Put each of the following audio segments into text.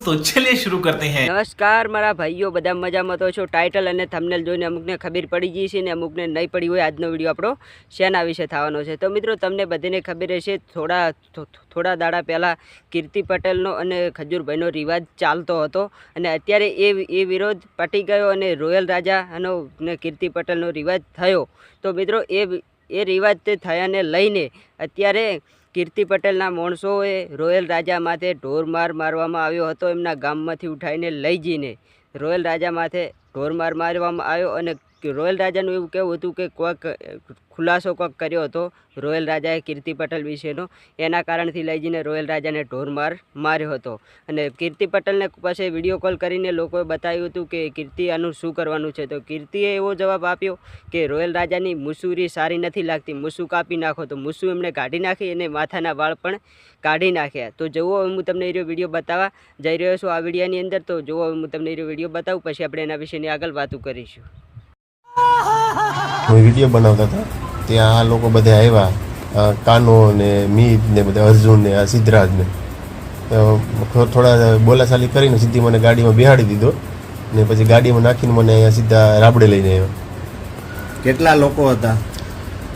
तो चलिए शुरू करते हैं। नमस्कार मारा भाईओ, बधा मजामां तो छो। टाइटल अने थंबनेल जोईने अमुकने खबर पड़ी गई छे ने अमुकने नहीं पड़ी होय। आजनो विडियो आपणो शेना विषे थवानो छे। तो मित्रों, तमने बधेने खबर हशे, थोड़ा दाड़ा पहला कीर्ति पटेलनो अने खजूरभाईनो रिवाज चालतो हतो अने अत्यारे ए विरोध पटी गयो अने रोयल राजानो ने कीर्ति पटेलनो रिवाज थयो। तो मित्रों, ए रिवाज ते थयाने लईने अत्यारे कीर्ति पटेलना माणसोए रोयल राजा माथे ढोरमार मारवामां आव्यो हतो। एमना गाममांथी उठाईने लई जईने रोयल राजा माथे ढोरमार मारवामां आव्यो अने रोयल राजानुं एवुं कहेवुं हतुं के कोईक खुलासो कोईक कर्यो हतो रोयल राजाए कीर्ति पटेल विशेनो। एना कारणथी लई जईने रोयल राजाने ढोरमार मार्यो हतो अने कीर्ति पटेलने पाछे विडियो कॉल करीने लोकोए बताव्युं हतुं के कीर्ति आनुं शुं करवानुं छे। तो कीर्तिए एवो जवाब आप्यो के रोयल राजानी मूसूरी सारी नथी लागती, मूसू कापी नाखो। तो मूसू एमणे काढी नाखी अने माथाना वाळ पण काढी नाख्या। तो जुओ, हूँ तमने ए विडियो बतावा जई रह्यो छुं आ विडियोनी अंदर। तो जुओ, हूँ तमने ए विडियो बतावुं, पछी आपणे एना विशेनी आगळ वातो करीशुं। विडियो बनावता था त्या आ लोग बधे आव्या, कानो ने मीत ने बधे अर्जुन ने सिद्धराज ने तो थोड़ा बोलाचाली करीने सीधी मने गाड़ी में बेहाड़ी दीधो ने पछी गाड़ी में नाखीने मने अहींया सीधा राबड़े लईने आव्यो। કેટલા લોકો હતા?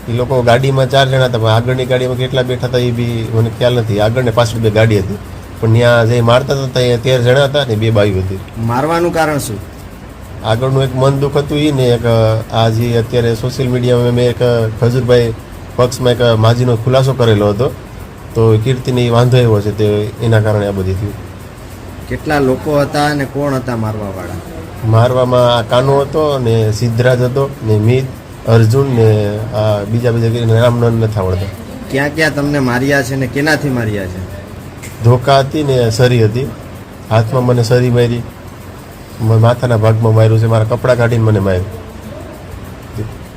એ લોકો ગાડીમાં 4 જણા હતા, પણ આગળની ગાડીમાં કેટલા બેઠા હતા એ બી મને ખ્યાલ નથી। આગળ ને પાછળ બે ગાડી હતી, પણ ત્યાં જે મારતા હતા ત્યાં 13 જણા હતા ને બે બાઈઓ હતી। મારવાનું કારણ શું? આગળનું એક મન દુઃખ હતું એ ને એક આ જે અત્યારે સોશિયલ મીડિયામાં મેં એક ખજૂરભાઈ પક્ષમાં એક માજીનો ખુલાસો કરેલો હતો, તો કીર્તિને વાંધો એવો છે તે એના કારણે આ બધી થયું। કેટલા લોકો હતા અને કોણ હતા મારવાવાળા? મારવામાં આ કાનો હતો ને સિદ્ધરાજ હતો ને મીત, અર્જુન ને આ બીજા નામ નથી આવડતા। ક્યાં ક્યાં તમને માર્યા છે ને કેનાથી માર્યા છે? ધોકા હતી ને સરી હતી, હાથમાં મને સરી મારી, માથાના ભાગમાં માર્યું છે, મારા કપડાં કાઢીને મને માર્યું।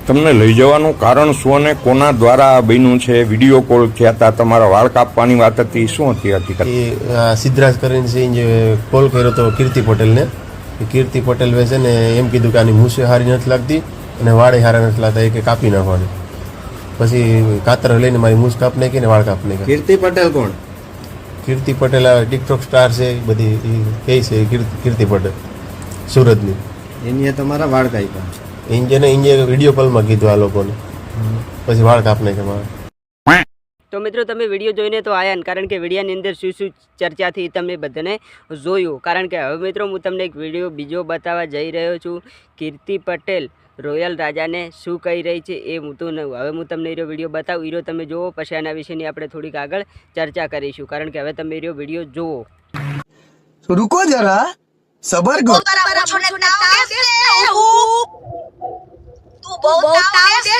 તમને લઈ જવાનું કારણ શું અને કોના દ્વારા બન્યું છે? વિડીયો કોલ થયા હતા, તમારા વાળ કાપવાની વાત હતી, શું હતી હકીકત? એ સિદ્ધરાજ કરીને છે જે કોલ કર્યો હતો કીર્તિ પટેલને। કીર્તિ પટેલ છે ને એમ કીધું કે આની મૂછે હારી નથી લાગતી અને વાળે હારા નથી લાગતા, એ કે કાપી નાખવાની। પછી કાતર લઈને મારી મૂછ કાપ નાખી ને વાળ કાપ નાખ્યા। કીર્તિ પટેલ કોણ? કીર્તિ પટેલ આ ટિકટોક સ્ટાર છે, બધી કહે છે કીર્તિ પટેલ સુરતની। એનીએ તમારા વાળ કાપ્યા? ઇન્જે વિડીયો કોલમાં કીધું આ લોકોને, પછી વાળ કાપ નાખ્યા મારા। तो मित्रों, तमे विडियो जोईने तो आया, कारण के विडियोनी अंदर शुं शुं चर्चा थी तमे बधाने जोयुं। कारण के हवे मित्रों, हूँ तमने एक विडियो बीजो बतावा जई रह्यो छुं। कीर्ति पटेल रोयल राजा ने शुं कही रही है ए हूँ तो हवे हूँ तमने एरो विडियो बतावुं, एरो तमे जोवो, पछी आना विशेनी आपणे थोड़ीक आगळ चर्चा करीशुं। कारण के हवे तमे एरो विडियो जोवो। रुको जरा, सबर करो। तू बहुत ताव दे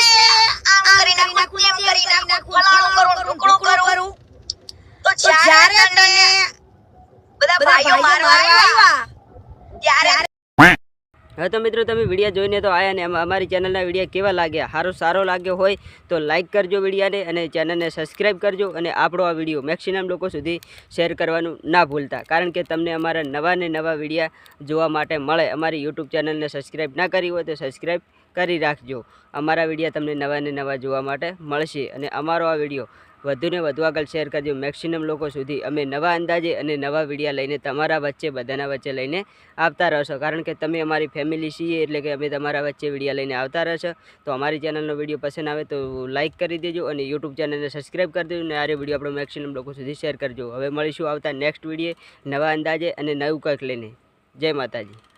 आम કરી નાખું એમ કરી નાખું ફલાણું કરું ઢુકડું કરું તો જ્યારે તને બધા ભાઈઓ મારવા આવ્યા ત્યારે हाँ तो मित्रों, तमे विडियो जोईने तो आया ने अमारी चेनलना विडियो केवा लाग्या? सारो लाग्यो होय तो लाइक करजो विडियोने अने चेनलने सब्सक्राइब करजो अने आपणो आ विडियो मैक्सिमम लोको सुधी शेर करवानुं ना भूलता। कारण के तमने अमारा नवा ने नवा विडियो जोवा माटे मळे। अमारी यूट्यूब चेनलने सब्सक्राइब ना करी होय तो सब्सक्राइब करी राखजो। अमारा विडियो तमने नवा ने नवा जोवा माटे मळशे अने अमारो आ विडियो વધુ ને વધુ આગળ શેર કરજો મેક્સિમમ લોકો સુધી। અમે નવા અંદાજે અને નવા વિડીયો લઈને તમારા વચ્ચે બધાના વચ્ચે લઈને આવતા રહેશો। કારણ કે તમે અમારી ફેમિલી છીએ, એટલે કે અમે તમારા વચ્ચે વિડીયો લઈને આવતા રહેશો। તો અમારી ચેનલનો વિડીયો પસંદ આવે તો લાઇક કરી દેજો અને યુટ્યુબ ચેનલને સબસ્ક્રાઈબ કરી દેજો અને આ વિડીયો આપણો મેક્સિમમ લોકો સુધી શેર કરજો। હવે મળીશું આવતા નેક્સ્ટ વિડીયો નવા અંદાજે અને નવું કંઈક લઈને। જય માતાજી।